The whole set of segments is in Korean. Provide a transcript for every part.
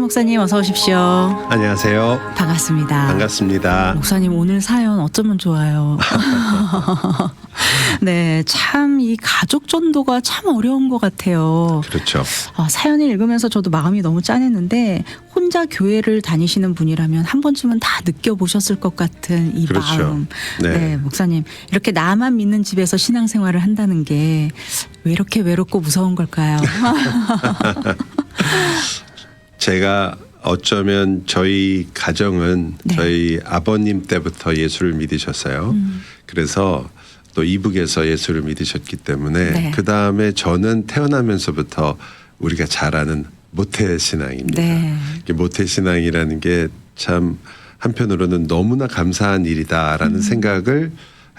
목사님 어서 오십시오. 안녕하세요. 반갑습니다. 반갑습니다. 목사님 오늘 사연 어쩌면 좋아요. 네, 참 이 가족 전도가 참 어려운 것 같아요. 그렇죠. 사연을 읽으면서 저도 마음이 너무 짠했는데 혼자 교회를 다니시는 분이라면 한 번쯤은 다 느껴보셨을 것 같은 이 그렇죠. 마음. 네. 목사님 이렇게 나만 믿는 집에서 신앙생활을 한다는 게 왜 이렇게 외롭고 무서운 걸까요? 제가 어쩌면 저희 가정은 네. 저희 아버님 때부터 예수를 믿으셨어요. 그래서 또 이북에서 예수를 믿으셨기 때문에 네. 그 다음에 저는 태어나면서부터 우리가 잘 아는 모태신앙입니다. 네. 모태신앙이라는 게 참 한편으로는 너무나 감사한 일이다라는 생각을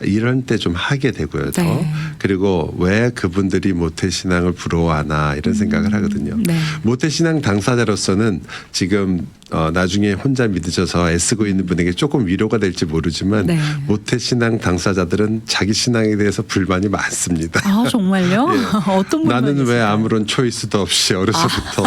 이런 때 좀 하게 되고요. 더. 네. 그리고 왜 그분들이 모태신앙을 부러워하나 이런 생각을 하거든요. 네. 모태신앙 당사자로서는 지금 나중에 혼자 믿으셔서 애쓰고 있는 분에게 조금 위로가 될지 모르지만 네. 모태신앙 당사자들은 자기 신앙에 대해서 불만이 많습니다. 아 정말요? 예. 어떤 분만 나는 왜 있을까요? 아무런 초이스도 없이 어려서부터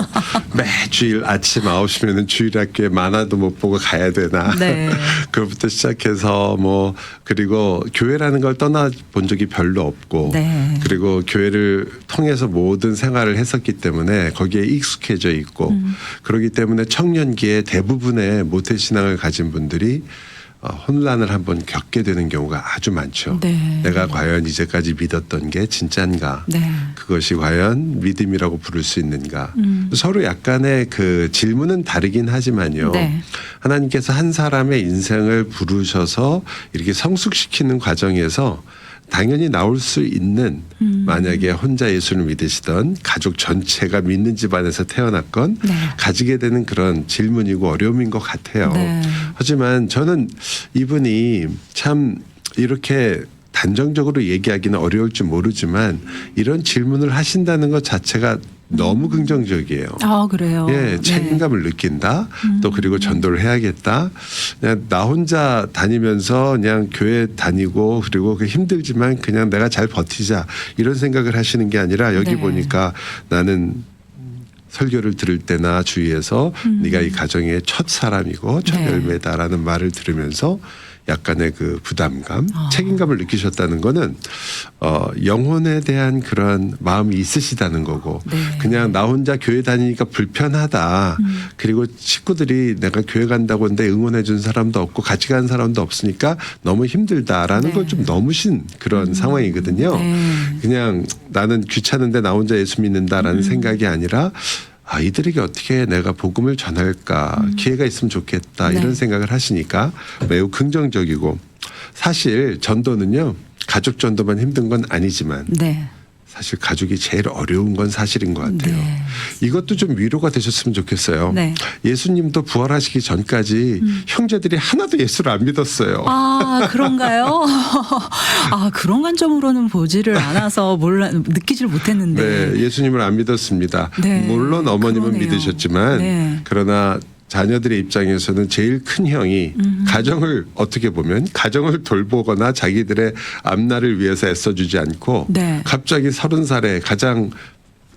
매주일 아침 9시면 주일학교에 만화도 못 보고 가야 되나. 네. 그것부터 시작해서 뭐 그리고 교회라는 걸 떠나본 적이 별로 없고 네. 그리고 교회를 통해서 모든 생활을 했었기 때문에 거기에 익숙해져 있고 그렇기 때문에 청년기에 대부분의 모태신앙을 가진 분들이 혼란을 한번 겪게 되는 경우가 아주 많죠. 네. 내가 과연 이제까지 믿었던 게 진짠가? 네. 그것이 과연 믿음이라고 부를 수 있는가? 서로 약간의 그 질문은 다르긴 하지만요. 네. 하나님께서 한 사람의 인생을 부르셔서 이렇게 성숙시키는 과정에서 당연히 나올 수 있는 만약에 혼자 예수를 믿으시던 가족 전체가 믿는 집안에서 태어났건 네. 가지게 되는 그런 질문이고 어려움인 것 같아요. 네. 하지만 저는 이분이 참 이렇게 단정적으로 얘기하기는 어려울지 모르지만 이런 질문을 하신다는 것 자체가 너무 긍정적이에요. 아 그래요. 예, 책임감을 느낀다. 또 그리고 전도를 해야겠다. 그냥 나 혼자 다니면서 그냥 교회 다니고 그리고 그 힘들지만 그냥 내가 잘 버티자 이런 생각을 하시는 게 아니라 여기 네. 보니까 나는 설교를 들을 때나 주위에서 네가 이 가정의 첫 사람이고 첫 네. 열매다라는 말을 들으면서 약간의 그 부담감, 책임감을 느끼셨다는 거는 영혼에 대한 그런 마음이 있으시다는 거고 네. 그냥 나 혼자 교회 다니니까 불편하다. 그리고 식구들이 내가 교회 간다고 하는데 응원해 준 사람도 없고 같이 가는 사람도 없으니까 너무 힘들다라는 네. 걸 좀 넘으신 그런 상황이거든요. 네. 그냥 나는 귀찮은데 나 혼자 예수 믿는다라는 생각이 아니라 이들에게 어떻게 내가 복음을 전할까 기회가 있으면 좋겠다 네. 이런 생각을 하시니까 매우 긍정적이고 사실 전도는요 가족 전도만 힘든 건 아니지만 네. 사실 가족이 제일 어려운 건 사실인 것 같아요. 네. 이것도 좀 위로가 되셨으면 좋겠어요. 네. 예수님도 부활하시기 전까지 형제들이 하나도 예수를 안 믿었어요. 아 그런가요? 아 그런 관점으로는 보지를 않아서 느끼질 못했는데. 네, 예수님을 안 믿었습니다. 네, 물론 어머님은 그러네요. 믿으셨지만 네. 그러나 자녀들의 입장에서는 제일 큰 형이 가정을 어떻게 보면 가정을 돌보거나 자기들의 앞날을 위해서 애써주지 않고 네. 갑자기 30살에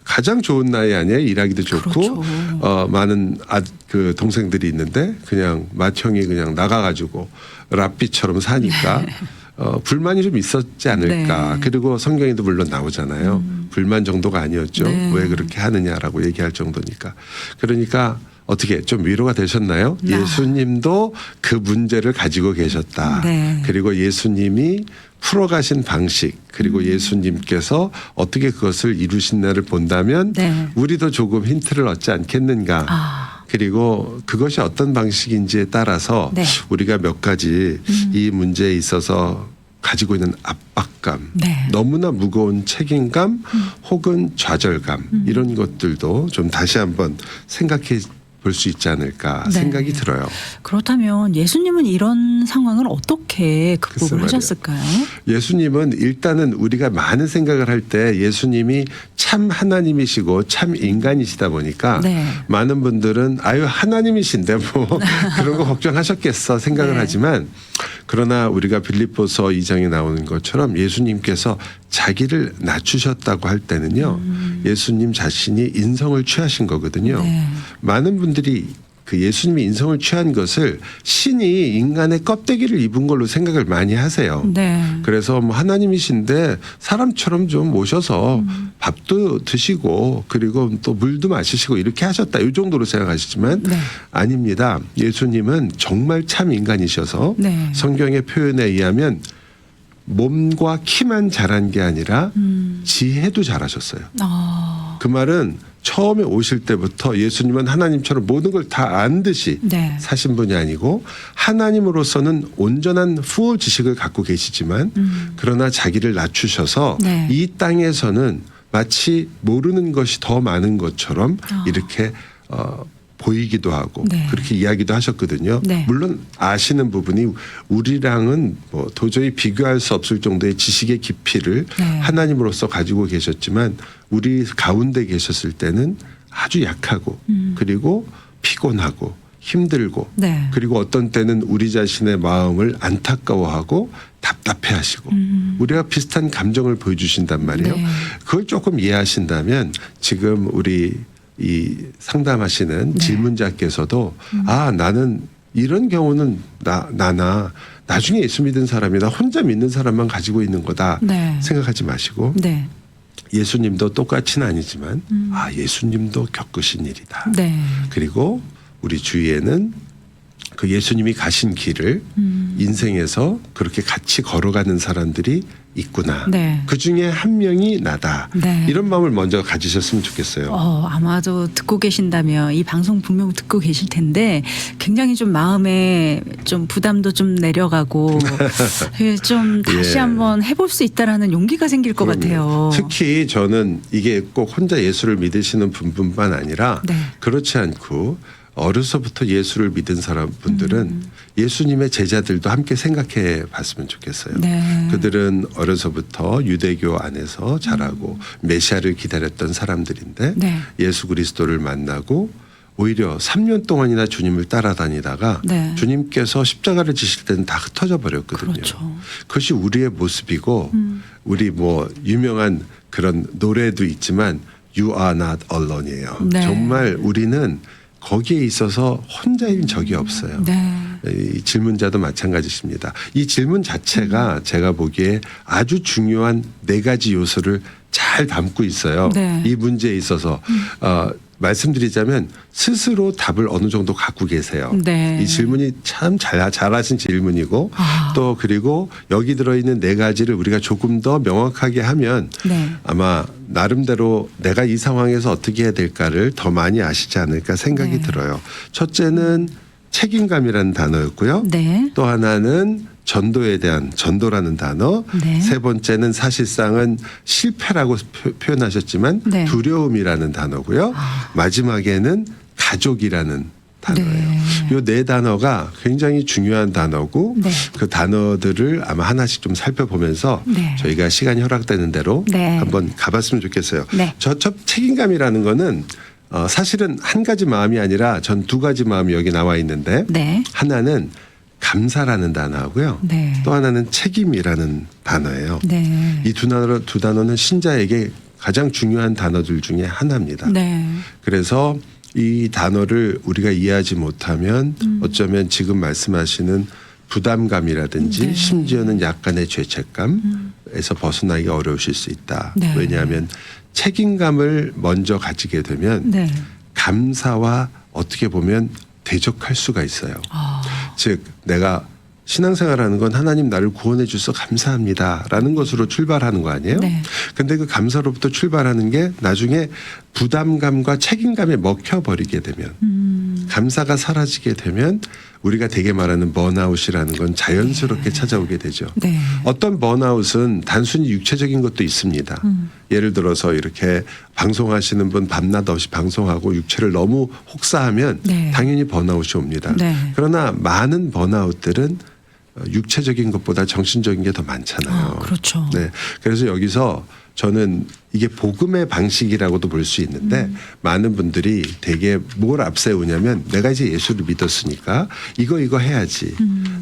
가장 좋은 나이 아니에요. 일하기도 좋고 그렇죠. 많은 그 동생들이 있는데 그냥 맏형이 그냥 나가가지고 랍비처럼 사니까 불만이 좀 있었지 않을까. 네. 그리고 성경에도 물론 나오잖아요. 불만 정도가 아니었죠. 네. 왜 그렇게 하느냐라고 얘기할 정도니까. 그러니까 어떻게 좀 위로가 되셨나요? 예수님도 그 문제를 가지고 계셨다. 네. 그리고 예수님이 풀어가신 방식 그리고 예수님께서 어떻게 그것을 이루신나를 본다면 네. 우리도 조금 힌트를 얻지 않겠는가. 그리고 그것이 어떤 방식인지에 따라서 네. 우리가 몇 가지 이 문제에 있어서 가지고 있는 압박감, 네. 너무나 무거운 책임감 혹은 좌절감 이런 것들도 좀 다시 한번 생각해 볼 수 있지 않을까 네. 생각이 들어요. 그렇다면 예수님은 이런 상황을 어떻게 글쎄 극복을 말이에요. 하셨을까요? 예수님은 일단은 우리가 많은 생각을 할 때 예수님이 참 하나님이시고 참 인간이시다 보니까 네. 많은 분들은 아유 하나님이신데 뭐 그런 거 걱정하셨겠어 생각을 네. 하지만 그러나 우리가 빌립보서 2장에 나오는 것처럼 예수님께서 자기를 낮추셨다고 할 때는요. 예수님 자신이 인성을 취하신 거거든요. 네. 많은 분들이 그 예수님이 인성을 취한 것을 신이 인간의 껍데기를 입은 걸로 생각을 많이 하세요. 네. 그래서 뭐 하나님이신데 사람처럼 좀 모셔서 밥도 드시고 그리고 또 물도 마시시고 이렇게 하셨다. 이 정도로 생각하시지만 네. 아닙니다. 예수님은 정말 참 인간이셔서 네. 성경의 표현에 의하면 몸과 키만 자란 게 아니라 지혜도 잘하셨어요. 그 말은 처음에 오실 때부터 예수님은 하나님처럼 모든 걸 다 안 듯이 네. 사신 분이 아니고 하나님으로서는 온전한 후호 지식을 갖고 계시지만 그러나 자기를 낮추셔서 네. 이 땅에서는 마치 모르는 것이 더 많은 것처럼 이렇게 보이기도 하고 네. 그렇게 이야기도 하셨거든요. 네. 물론 아시는 부분이 우리랑은 뭐 도저히 비교할 수 없을 정도의 지식의 깊이를 네. 하나님으로서 가지고 계셨지만 우리 가운데 계셨을 때는 아주 약하고 그리고 피곤하고 힘들고 네. 그리고 어떤 때는 우리 자신의 마음을 안타까워하고 답답해하시고 우리가 비슷한 감정을 보여주신단 말이에요. 네. 그걸 조금 이해하신다면 지금 우리 이 상담하시는 네. 질문자께서도 아 나는 이런 경우는 나나 나중에 예수 믿은 사람이 나 혼자 믿는 사람만 가지고 있는 거다 네. 생각하지 마시고 네. 예수님도 똑같이는 아니지만 아 예수님도 겪으신 일이다. 네. 그리고 우리 주위에는 그 예수님이 가신 길을 인생에서 그렇게 같이 걸어가는 사람들이 있구나. 네. 그 중에 한 명이 나다. 네. 이런 마음을 먼저 가지셨으면 좋겠어요. 아마도 듣고 계신다면 이 방송 분명 듣고 계실 텐데 굉장히 좀 마음에 좀 부담도 좀 내려가고 좀 다시 예. 한번 해볼 수 있다라는 용기가 생길 것 그럼요. 같아요. 특히 저는 이게 꼭 혼자 예수를 믿으시는 분뿐만 아니라 네. 그렇지 않고 어려서부터 예수를 믿은 사람분들은 예수님의 제자들도 함께 생각해 봤으면 좋겠어요. 네. 그들은 어려서부터 유대교 안에서 자라고 메시아를 기다렸던 사람들인데 네. 예수 그리스도를 만나고 오히려 3년 동안이나 주님을 따라다니다가 네. 주님께서 십자가를 지실 때는 다 흩어져 버렸거든요. 그렇죠. 그것이 우리의 모습이고 우리 뭐 유명한 그런 노래도 있지만 You are not alone이에요. 네. 정말 우리는 거기에 있어서 혼자인 적이 없어요. 네. 이 질문자도 마찬가지십니다. 이 질문 자체가 제가 보기에 아주 중요한 4가지 요소를 잘 담고 있어요. 네. 이 문제에 있어서 말씀드리자면 스스로 답을 어느 정도 갖고 계세요. 네. 이 질문이 참 잘하신 질문이고 또 그리고 여기 들어있는 4가지를 우리가 조금 더 명확하게 하면 네. 아마 나름대로 내가 이 상황에서 어떻게 해야 될까를 더 많이 아시지 않을까 생각이 네. 들어요. 첫째는 책임감이라는 단어였고요. 네. 또 하나는 전도에 대한 전도라는 단어. 네. 세 번째는 사실상은 실패라고 표현하셨지만 네. 두려움이라는 단어고요. 마지막에는 가족이라는 단어예요. 네. 이 4단어가 굉장히 중요한 단어고 네. 그 단어들을 아마 하나씩 좀 살펴보면서 네. 저희가 시간이 허락되는 대로 네. 한번 가봤으면 좋겠어요. 네. 첫 책임감이라는 거는 사실은 한 가지 마음이 아니라 전 2가지 마음이 여기 나와 있는데 네. 하나는 감사라는 단어하고요. 네. 또 하나는 책임이라는 단어예요. 네. 이 두 단어는 신자에게 가장 중요한 단어들 중에 하나입니다. 네. 그래서 이 단어를 우리가 이해하지 못하면 어쩌면 지금 말씀하시는 부담감이라든지 네. 심지어는 약간의 죄책감에서 벗어나기가 어려우실 수 있다. 네. 왜냐하면 책임감을 먼저 가지게 되면 네. 감사와 어떻게 보면 대적할 수가 있어요. 즉 내가 신앙생활하는 건 하나님 나를 구원해 주셔서 감사합니다라는 것으로 출발하는 거 아니에요? 네. 근데 그 감사로부터 출발하는 게 나중에 부담감과 책임감에 먹혀버리게 되면 감사가 사라지게 되면 우리가 되게 말하는 번아웃이라는 건 자연스럽게 찾아오게 되죠. 네. 어떤 번아웃은 단순히 육체적인 것도 있습니다. 예를 들어서 이렇게 방송하시는 분 밤낮 없이 방송하고 육체를 너무 혹사하면 네. 당연히 번아웃이 옵니다. 네. 그러나 많은 번아웃들은 육체적인 것보다 정신적인 게 더 많잖아요. 그렇죠. 네. 그래서 여기서 저는 이게 복음의 방식이라고도 볼 수 있는데 많은 분들이 되게 뭘 앞세우냐면 내가 이제 예수를 믿었으니까 이거 해야지.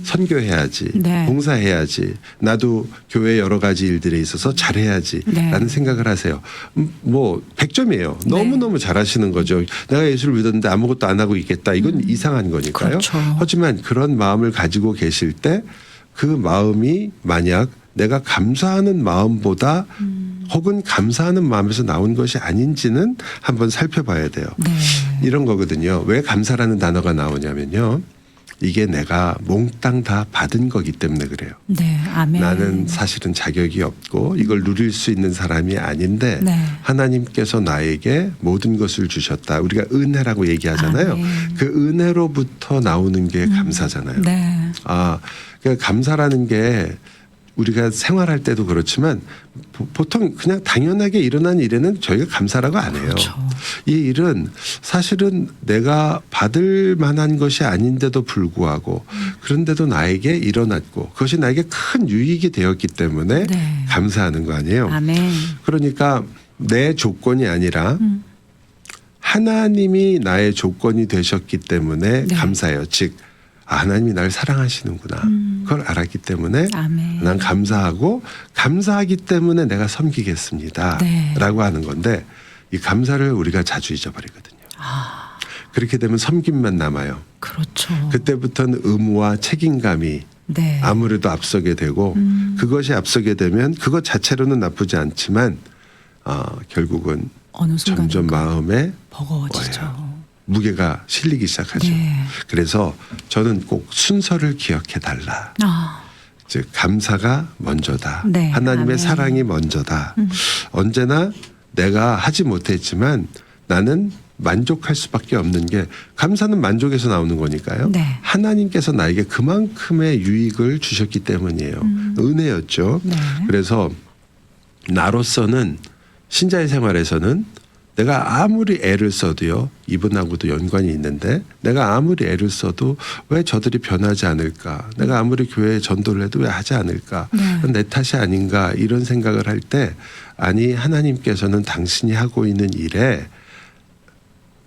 선교해야지. 네. 봉사해야지. 나도 교회 여러 가지 일들에 있어서 잘해야지. 네. 라는 생각을 하세요. 뭐 100점이에요. 너무너무 잘하시는 거죠. 내가 예수를 믿었는데 아무것도 안 하고 있겠다. 이건 이상한 거니까요. 그렇죠. 하지만 그런 마음을 가지고 계실 때 그 마음이 만약 내가 감사하는 마음보다 혹은 감사하는 마음에서 나온 것이 아닌지는 한번 살펴봐야 돼요. 네. 이런 거거든요. 왜 감사라는 단어가 나오냐면요. 이게 내가 몽땅 다 받은 거기 때문에 그래요. 네. 아멘. 나는 사실은 자격이 없고 이걸 누릴 수 있는 사람이 아닌데 네. 하나님께서 나에게 모든 것을 주셨다. 우리가 은혜라고 얘기하잖아요. 아멘. 그 은혜로부터 나오는 게 감사잖아요. 네. 그러니까 감사라는 게 우리가 생활할 때도 그렇지만 보통 그냥 당연하게 일어난 일에는 저희가 감사라고 안 해요. 그렇죠. 이 일은 사실은 내가 받을 만한 것이 아닌데도 불구하고 그런데도 나에게 일어났고 그것이 나에게 큰 유익이 되었기 때문에 네. 감사하는 거 아니에요. 아멘. 그러니까 내 조건이 아니라 하나님이 나의 조건이 되셨기 때문에 네. 감사해요. 즉 하나님이 날 사랑하시는구나. 그걸 알았기 때문에 아멘. 난 감사하고 감사하기 때문에 내가 섬기겠습니다. 네. 라고 하는 건데 이 감사를 우리가 자주 잊어버리거든요. 그렇게 되면 섬김만 남아요. 그렇죠. 그때부터는 의무와 책임감이 네. 아무래도 앞서게 되고 그것이 앞서게 되면 그것 자체로는 나쁘지 않지만 결국은 어느 순간 점점 마음에 버거워지죠. 무게가 실리기 시작하죠. 네. 그래서 저는 꼭 순서를 기억해 달라. 아, 즉 감사가 먼저다. 네. 하나님의 아멘. 사랑이 먼저다. 언제나 내가 하지 못했지만 나는 만족할 수밖에 없는 게 감사는 만족에서 나오는 거니까요. 네. 하나님께서 나에게 그만큼의 유익을 주셨기 때문이에요. 은혜였죠. 네. 그래서 나로서는 신자의 생활에서는 내가 아무리 애를 써도요. 이분하고도 연관이 있는데 내가 아무리 애를 써도 왜 저들이 변하지 않을까. 내가 아무리 교회에 전도를 해도 왜 하지 않을까. 네. 내 탓이 아닌가 이런 생각을 할 때 아니 하나님께서는 당신이 하고 있는 일에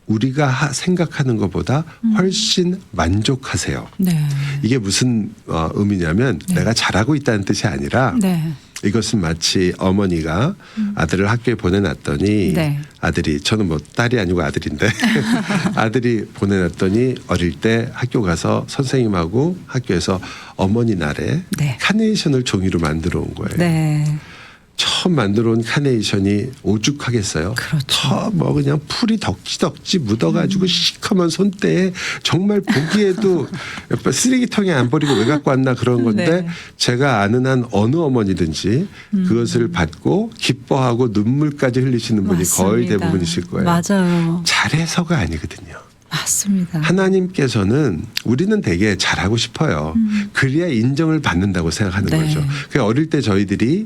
우리가 생각하는 것보다 훨씬 만족하세요. 네. 이게 무슨 의미냐면 네. 내가 잘하고 있다는 뜻이 아니라 네. 이것은 마치 어머니가 아들을 학교에 보내놨더니 네. 아들이 저는 뭐 딸이 아니고 아들인데 아들이 보내놨더니 어릴 때 학교 가서 선생님하고 학교에서 어머니 날에 네. 카네이션을 종이로 만들어 온 거예요. 네. 처음 만들어 온 카네이션이 오죽하겠어요. 그렇죠. 뭐 그냥 풀이 덕지덕지 묻어가지고 시커먼 손때에 정말 보기에도 쓰레기통에 안 버리고 왜 갖고 왔나 그런 건데 네. 제가 아는 한 어느 어머니든지 그것을 받고 기뻐하고 눈물까지 흘리시는 분이 거의 맞습니다. 대부분이실 거예요. 맞아요. 잘해서가 아니거든요. 맞습니다. 하나님께서는 우리는 되게 잘하고 싶어요. 그래야 인정을 받는다고 생각하는 네. 거죠. 그 어릴 때 저희들이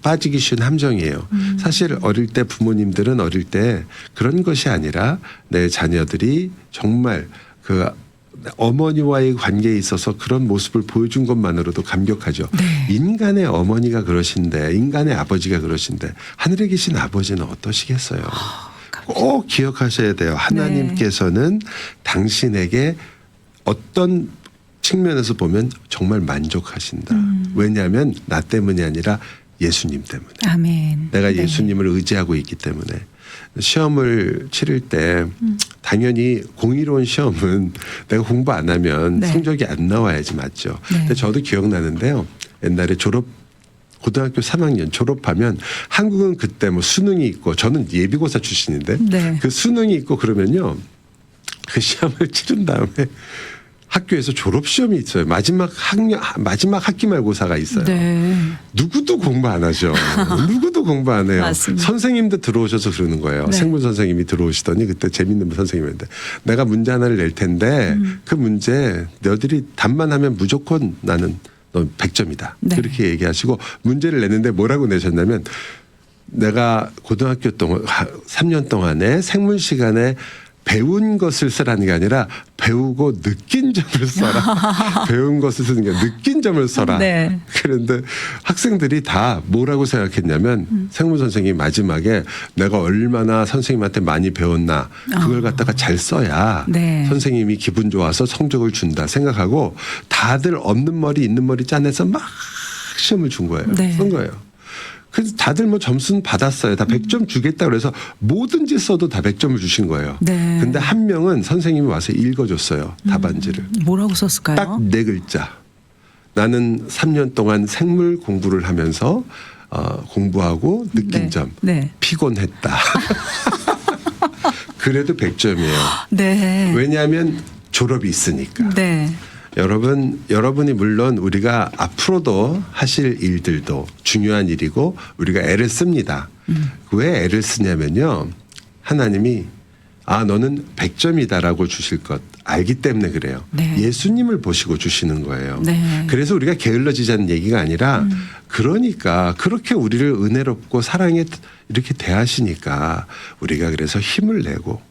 빠지기 쉬운 함정이에요. 사실 어릴 때 부모님들은 어릴 때 그런 것이 아니라 내 자녀들이 정말 그 어머니와의 관계에 있어서 그런 모습을 보여준 것만으로도 감격하죠. 네. 인간의 어머니가 그러신데 인간의 아버지가 그러신데 하늘에 계신 아버지는 어떠시겠어요. 꼭 기억하셔야 돼요. 하나님께서는 당신에게 어떤 측면에서 보면 정말 만족하신다. 왜냐하면 나 때문이 아니라 예수님 때문에. 아멘. 내가 네. 예수님을 의지하고 있기 때문에. 시험을 치를 때 당연히 공의로운 시험은 내가 공부 안 하면 네. 성적이 안 나와야지 맞죠. 네. 근데 저도 기억나는데요. 옛날에 고등학교 3학년 졸업하면 한국은 그때 뭐 수능이 있고 저는 예비고사 출신인데 네. 그 수능이 있고 그러면요. 그 시험을 치른 다음에 학교에서 졸업 시험이 있어요. 마지막 학기 말고사가 있어요. 네. 누구도 공부 안 하죠. 누구도 공부 안 해요. 맞습니다. 선생님도 들어오셔서 그러는 거예요. 네. 생물 선생님이 들어오시더니 그때 재밌는 선생님인데 내가 문제 하나를 낼 텐데 그 문제 너희들이 답만 하면 무조건 나는 넌 100점이다. 네. 그렇게 얘기하시고 문제를 내는데 뭐라고 내셨냐면 내가 고등학교 동안 3년 동안에 생물 시간에 배운 것을 쓰라는 게 아니라 배우고 느낀 점을 써라. 배운 것을 쓰는 게 느낀 점을 써라. 네. 그런데 학생들이 다 뭐라고 생각했냐면 생물 선생님이 마지막에 내가 얼마나 선생님한테 많이 배웠나 그걸 갖다가 잘 써야 네. 선생님이 기분 좋아서 성적을 준다 생각하고 다들 없는 머리 있는 머리 짜내서 막 시험을 준 거예요. 네. 쓴 거예요. 그래서 다들 뭐 점수는 받았어요. 다 100점 주겠다 그래서 뭐든지 써도 다 100점을 주신 거예요. 네. 근데 한 명은 선생님이 와서 읽어줬어요. 답안지를. 뭐라고 썼을까요? 딱 4글자. 나는 3년 동안 생물 공부를 하면서 공부하고 느낀 네. 점. 네. 피곤했다. 그래도 100점이에요. 네. 왜냐하면 졸업이 있으니까. 네. 여러분이 물론 우리가 앞으로도 하실 일들도 중요한 일이고 우리가 애를 씁니다. 왜 애를 쓰냐면요. 하나님이 너는 100점이다라고 주실 것 알기 때문에 그래요. 네. 예수님을 보시고 주시는 거예요. 네. 그래서 우리가 게을러지자는 얘기가 아니라 그러니까 그렇게 우리를 은혜롭고 사랑에 이렇게 대하시니까 우리가 그래서 힘을 내고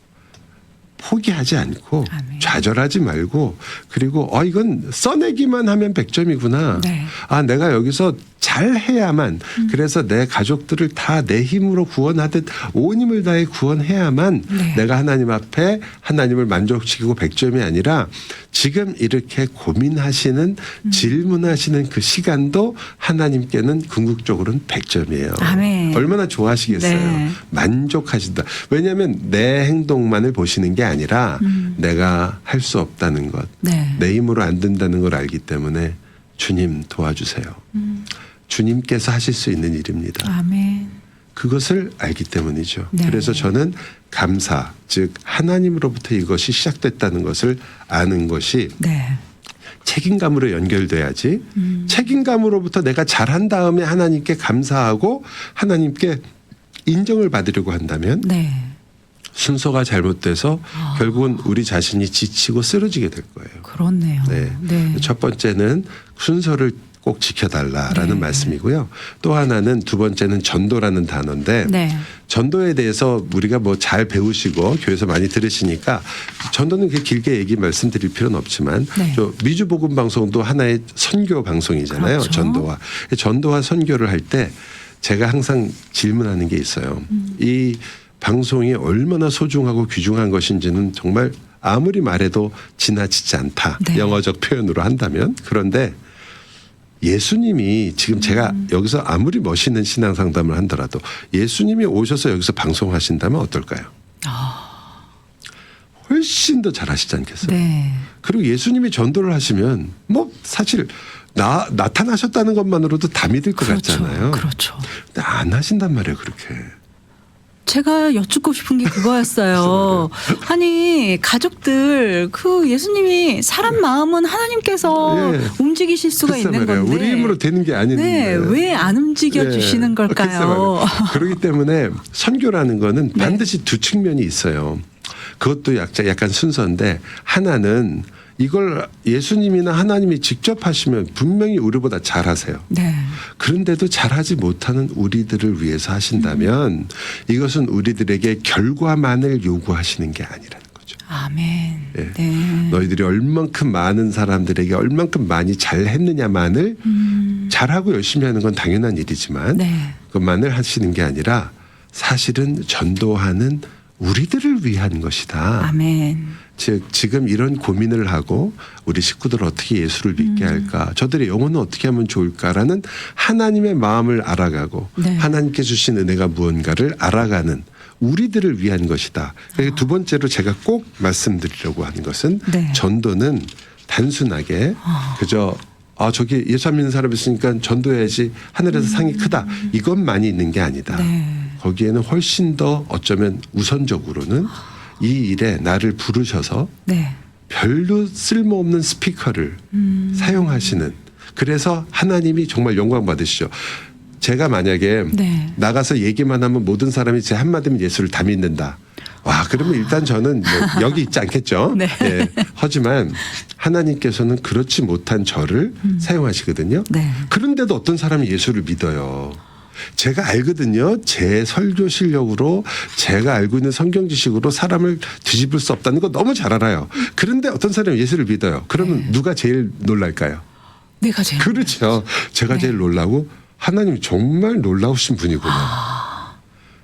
포기하지 않고 아멘. 좌절하지 말고 그리고 이건 써내기만 하면 100점이구나. 네. 내가 여기서 잘해야만 그래서 내 가족들을 다 내 힘으로 구원하듯 온 힘을 다해 구원해야만 네. 내가 하나님 앞에 하나님을 만족시키고 100점이 아니라 지금 이렇게 고민하시는 질문하시는 그 시간도 하나님께는 궁극적으로는 100점이에요. 아멘. 얼마나 좋아하시겠어요. 네. 만족하신다. 왜냐하면 내 행동만을 보시는 게 아니라 내가 할 수 없다는 것, 네. 내 힘으로 안 된다는 걸 알기 때문에 주님 도와주세요. 주님께서 하실 수 있는 일입니다. 아멘. 그것을 알기 때문이죠. 네. 그래서 저는 감사, 즉 하나님으로부터 이것이 시작됐다는 것을 아는 것이 네. 책임감으로 연결돼야지. 책임감으로부터 내가 잘한 다음에 하나님께 감사하고 하나님께 인정을 받으려고 한다면 네. 순서가 잘못돼서 결국은 우리 자신이 지치고 쓰러지게 될 거예요. 그렇네요. 네. 네. 첫 번째는 순서를 꼭 지켜달라라는 네. 말씀이고요. 또 하나는 두 번째는 전도라는 단어인데 네. 전도에 대해서 우리가 뭐 잘 배우시고 교회에서 많이 들으시니까 전도는 그렇게 길게 얘기 말씀드릴 필요는 없지만 네. 저 미주 복음 방송도 하나의 선교 방송이잖아요. 그렇죠. 전도와 선교를 할 때 제가 항상 질문하는 게 있어요. 이 방송이 얼마나 소중하고 귀중한 것인지는 정말 아무리 말해도 지나치지 않다. 네. 영어적 표현으로 한다면. 그런데 예수님이 지금 제가 여기서 아무리 멋있는 신앙 상담을 한더라도 예수님이 오셔서 여기서 방송하신다면 어떨까요? 훨씬 더 잘하시지 않겠어요? 네. 그리고 예수님이 전도를 하시면 뭐 사실 나타나셨다는 것만으로도 다 믿을 것 그렇죠. 같잖아요. 그렇죠. 근데 안 하신단 말이에요, 그렇게. 제가 여쭙고 싶은 게 그거였어요. 아니 가족들 그 예수님이 사람 마음은 하나님께서 예. 움직이실 수가 글쎄 있는 말이에요. 건데 우리 힘으로 되는 게 아닌데. 네, 왜 안 움직여 주시는 예. 글쎄 걸까요? 말이에요. 그렇기 때문에 선교라는 거는 네. 반드시 두 측면이 있어요. 그것도 약간 순서인데 하나는 이걸 예수님이나 하나님이 직접 하시면 분명히 우리보다 잘하세요. 네. 그런데도 잘하지 못하는 우리들을 위해서 하신다면 이것은 우리들에게 결과만을 요구하시는 게 아니라는 거죠. 아멘. 예. 네. 너희들이 얼만큼 많은 사람들에게 얼만큼 많이 잘했느냐만을 잘하고 열심히 하는 건 당연한 일이지만 네. 그것만을 하시는 게 아니라 사실은 전도하는 우리들을 위한 것이다. 아멘. 즉 지금 이런 고민을 하고 우리 식구들을 어떻게 예수를 믿게 할까, 저들의 영혼은 어떻게 하면 좋을까라는 하나님의 마음을 알아가고 네. 하나님께 주신 은혜가 무언가를 알아가는 우리들을 위한 것이다. 그리고 두 번째로 제가 꼭 말씀드리려고 하는 것은 네. 전도는 단순하게 그저 저기 예수 안 믿는 사람이 있으니까 전도해야지 하늘에서 상이 크다 이것만이 있는 게 아니다. 네. 거기에는 훨씬 더 어쩌면 우선적으로는 이 일에 나를 부르셔서 네. 별로 쓸모없는 스피커를 사용하시는, 그래서 하나님이 정말 영광 받으시죠. 제가 만약에 네. 나가서 얘기만 하면 모든 사람이 제 한마디면 예수를 다 믿는다. 와, 그러면 일단 저는 뭐 여기 있지 않겠죠. 네. 예. 하지만 하나님께서는 그렇지 못한 저를 사용하시거든요. 네. 그런데도 어떤 사람이 예수를 믿어요. 제가 알거든요. 제 설교 실력으로 제가 알고 있는 성경 지식으로 사람을 뒤집을 수 없다는 거 너무 잘 알아요. 그런데 어떤 사람이 예수를 믿어요. 그러면 네. 누가 제일 놀랄까요? 내가 제일 그렇죠. 제가 네. 제일 놀라고 하나님 정말 놀라우신 분이구나.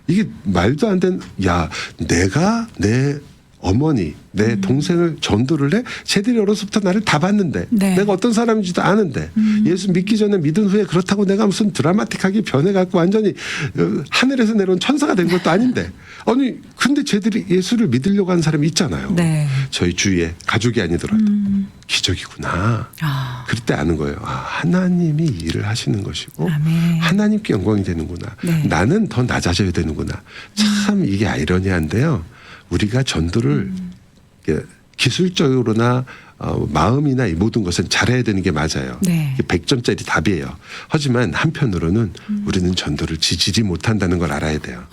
이게 말도 안 되는 야 내가 내 어머니 내 동생을 전도를 해 쟤들이 어려서부터 나를 다 봤는데 네. 내가 어떤 사람인지도 아는데 예수 믿기 전에 믿은 후에 그렇다고 내가 무슨 드라마틱하게 변해갖고 완전히 하늘에서 내려온 천사가 된 것도 아닌데 아니 근데 쟤들이 예수를 믿으려고 하는 사람이 있잖아요. 네. 저희 주위에 가족이 아니더라도 기적이구나. 아. 그럴 때 아는 거예요. 아, 하나님이 일을 하시는 것이고 아멘. 하나님께 영광이 되는구나. 네. 나는 더 낮아져야 되는구나. 참 이게 아이러니한데요. 우리가 전도를 이게 기술적으로나 마음이나 이 모든 것은 잘해야 되는 게 맞아요. 네. 이게 100점짜리 답이에요. 하지만 한편으로는 우리는 전도를 지지리 못한다는 걸 알아야 돼요.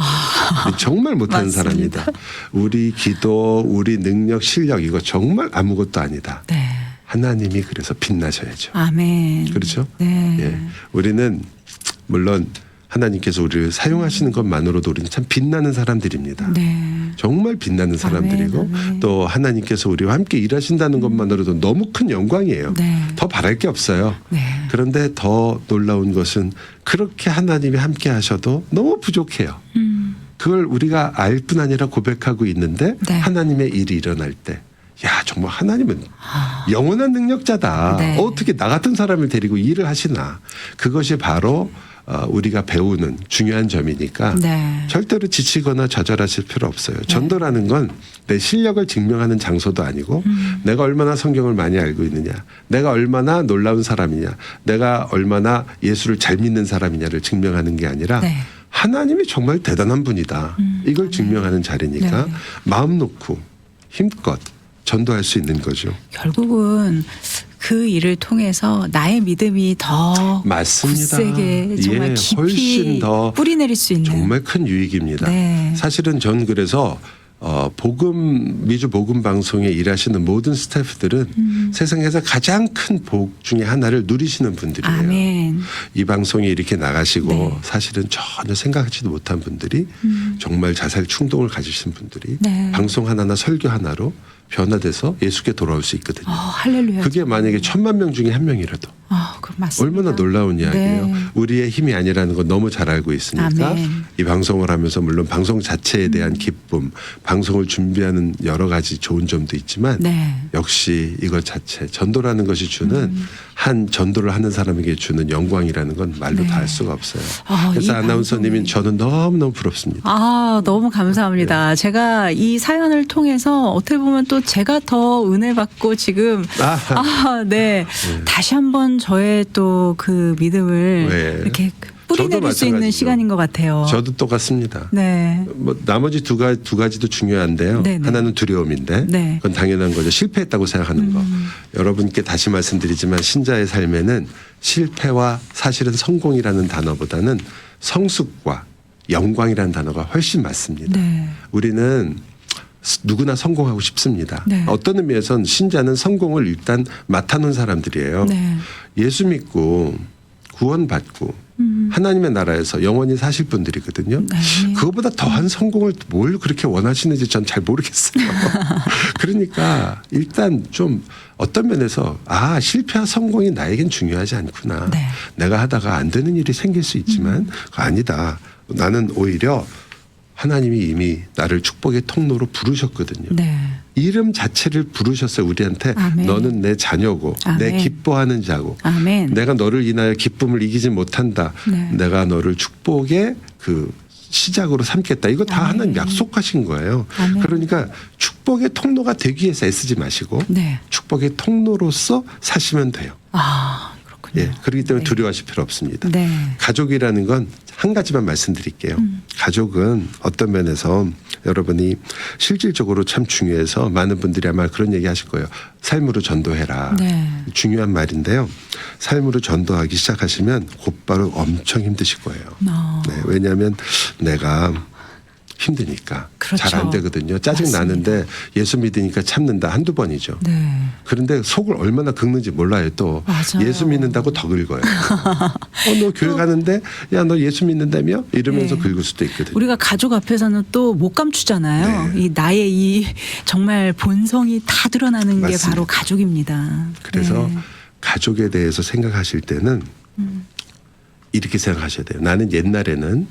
우리 정말 못하는 맞습니다. 사람이다. 우리 기도, 우리 능력, 실력 이거 정말 아무것도 아니다. 네. 하나님이 그래서 빛나셔야죠. 아멘. 그렇죠? 네. 예. 우리는 물론 하나님께서 우리를 사용하시는 것만으로도 우리는 참 빛나는 사람들입니다. 네. 정말 빛나는 사람들이고 아멘. 또 하나님께서 우리와 함께 일하신다는 것만으로도 너무 큰 영광이에요. 네. 더 바랄 게 없어요. 네. 그런데 더 놀라운 것은 그렇게 하나님이 함께 하셔도 너무 부족해요. 그걸 우리가 알 뿐 아니라 고백하고 있는데 네. 하나님의 일이 일어날 때 야, 정말 하나님은 영원한 능력자다. 네. 어떻게 나 같은 사람을 데리고 일을 하시나. 그것이 바로 우리가 배우는 중요한 점이니까 네. 절대로 지치거나 좌절하실 필요 없어요. 전도라는 건 내 실력을 증명하는 장소도 아니고 내가 얼마나 성경을 많이 알고 있느냐, 내가 얼마나 놀라운 사람이냐, 내가 얼마나 예수를 잘 믿는 사람이냐를 증명하는 게 아니라 네. 하나님이 정말 대단한 분이다. 이걸 증명하는 자리니까 네. 마음 놓고 힘껏 전도할 수 있는 거죠. 결국은 그 일을 통해서 나의 믿음이 더 맞습니다. 굳세게 정말 예, 깊이 훨씬 더 뿌리내릴 수 있는 정말 큰 유익입니다. 네. 사실은 전 그래서 미주 복음 방송에 일하시는 모든 스태프들은 세상에서 가장 큰 복 중에 하나를 누리시는 분들이에요. 아멘. 이 방송에 이렇게 나가시고 네. 사실은 전혀 생각하지도 못한 분들이 정말 자살 충동을 가지신 분들이 네. 방송 하나나 설교 하나로 변화돼서 예수께 돌아올 수 있거든요. 할렐루야. 그게 만약에 1000만 명 중에 한 명이라도 그 맞습니다. 얼마나 놀라운 이야기예요. 네. 우리의 힘이 아니라는 거 너무 잘 알고 있으니까 아멘. 이 방송을 하면서 물론 방송 자체에 대한 기쁨, 방송을 준비하는 여러 가지 좋은 점도 있지만 네. 역시 이것 자체 전도라는 것이 주는 한 전도를 하는 사람에게 주는 영광이라는 건 말로 네. 다 할 수가 없어요. 이 그래서 아나운서님인 방송이- 저는 너무너무 부럽습니다. 너무 감사합니다. 네. 제가 이 사연을 통해서 어떻게 보면 또 제가 더 은혜 받고 지금 네. 다시 한번 저의 또 그 믿음을 네. 이렇게 저도 뿌리내릴 수 있는 마찬가지죠. 시간인 것 같아요. 저도 똑같습니다. 네. 뭐 나머지 두 가지도 중요한데요. 네네. 하나는 두려움인데 네. 그건 당연한 거죠. 실패했다고 생각하는 거. 여러분께 다시 말씀드리지만 신자의 삶에는 실패와 사실은 성공이라는 단어보다는 성숙과 영광이라는 단어가 훨씬 맞습니다. 네. 우리는 누구나 성공하고 싶습니다. 네. 어떤 의미에선 신자는 성공을 일단 맡아놓은 사람들이에요. 네. 예수 믿고 구원받고 하나님의 나라에서 영원히 사실 분들이거든요. 네. 그거보다 더한 성공을 뭘 그렇게 원하시는지 전 잘 모르겠어요. 그러니까 일단 좀 어떤 면에서 실패와 성공이 나에겐 중요하지 않구나. 네. 내가 하다가 안 되는 일이 생길 수 있지만 그거 아니다. 나는 오히려 하나님이 이미 나를 축복의 통로로 부르셨거든요. 네. 이름 자체를 부르셨어요. 우리한테 아멘. 너는 내 자녀고 내 아멘. 기뻐하는 자고 아멘. 내가 너를 인하여 기쁨을 이기지 못한다. 네. 내가 너를 축복의 그 시작으로 삼겠다. 이거 다 아멘. 하나님 약속하신 거예요. 아멘. 그러니까 축복의 통로가 되기 위해서 애쓰지 마시고 네. 축복의 통로로서 사시면 돼요. 그렇군요. 예, 그렇기 때문에 네. 두려워하실 필요 없습니다. 네. 가족이라는 건 한 가지만 말씀드릴게요. 가족은 어떤 면에서 여러분이 실질적으로 참 중요해서 많은 분들이 아마 그런 얘기 하실 거예요. 삶으로 전도해라. 네. 중요한 말인데요. 삶으로 전도하기 시작하시면 곧바로 엄청 힘드실 거예요. 네, 왜냐하면 내가 힘드니까 그렇죠. 잘 안 되거든요. 짜증 나는데 예수 믿으니까 참는다 한두 번이죠. 네. 그런데 속을 얼마나 긁는지 몰라요. 또 맞아요. 예수 믿는다고 더 긁어요. 너 교회 가는데 야 너 예수 믿는다며 이러면서 네. 긁을 수도 있거든요. 우리가 가족 앞에서는 또 못 감추잖아요. 네. 이 나의 이 정말 본성이 다 드러나는 게 맞습니다. 바로 가족입니다. 그래서 네. 가족에 대해서 생각하실 때는 이렇게 생각하셔야 돼요. 나는 옛날에는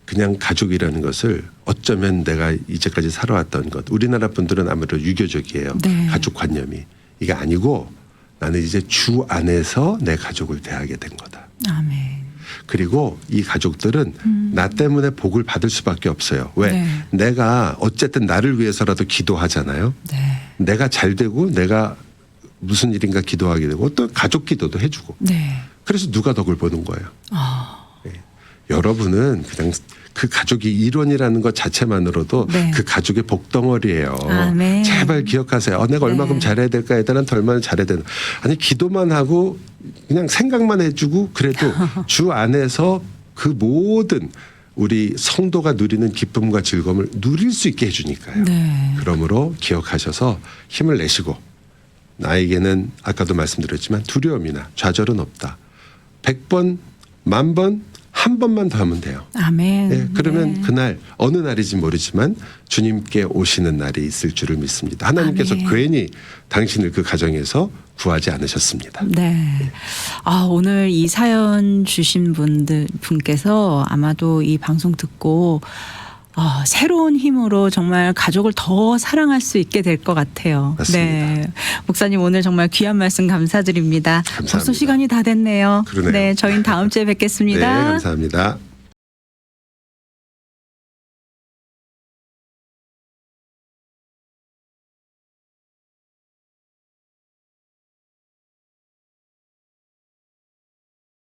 그냥 가족이라는 것을 어쩌면 내가 이제까지 살아왔던 것. 우리나라 분들은 아무래도 유교적이에요. 네. 가족관념이. 이게 아니고 나는 이제 주 안에서 내 가족을 대하게 된 거다. 아멘. 그리고 이 가족들은 나 때문에 복을 받을 수밖에 없어요. 왜? 네. 내가 어쨌든 나를 위해서라도 기도하잖아요. 네. 내가 잘 되고 내가 무슨 일인가 기도하게 되고 또 가족 기도도 해주고. 네. 그래서 누가 덕을 보는 거예요. 아. 예. 여러분은 그냥 그 가족이 일원이라는 것 자체만으로도 네. 그 가족의 복덩어리예요. 아멘. 제발 기억하세요. 내가 얼마큼 네. 잘해야 될까? 애들한테 얼마나 잘해야 되나. 아니 기도만 하고 그냥 생각만 해주고 그래도 주 안에서 그 모든 우리 성도가 누리는 기쁨과 즐거움을 누릴 수 있게 해주니까요. 네. 그러므로 기억하셔서 힘을 내시고 나에게는 아까도 말씀드렸지만 두려움이나 좌절은 없다. 100번, 10,000번, 한 번만 더 하면 돼요. 아멘. 예, 그러면 네. 그날 어느 날인지 모르지만 주님께 오시는 날이 있을 줄을 믿습니다. 하나님께서 아멘. 괜히 당신을 그 가정에서 구하지 않으셨습니다. 네. 아, 오늘 이 사연 주신 분께서 아마도 이 방송 듣고 새로운 힘으로 정말 가족을 더 사랑할 수 있게 될 것 같아요. 맞습니다. 네. 목사님 오늘 정말 귀한 말씀 감사드립니다. 감사합니다. 벌써 시간이 다 됐네요. 그러네요. 네. 저희는 다음 주에 네, 뵙겠습니다. 감사합니다.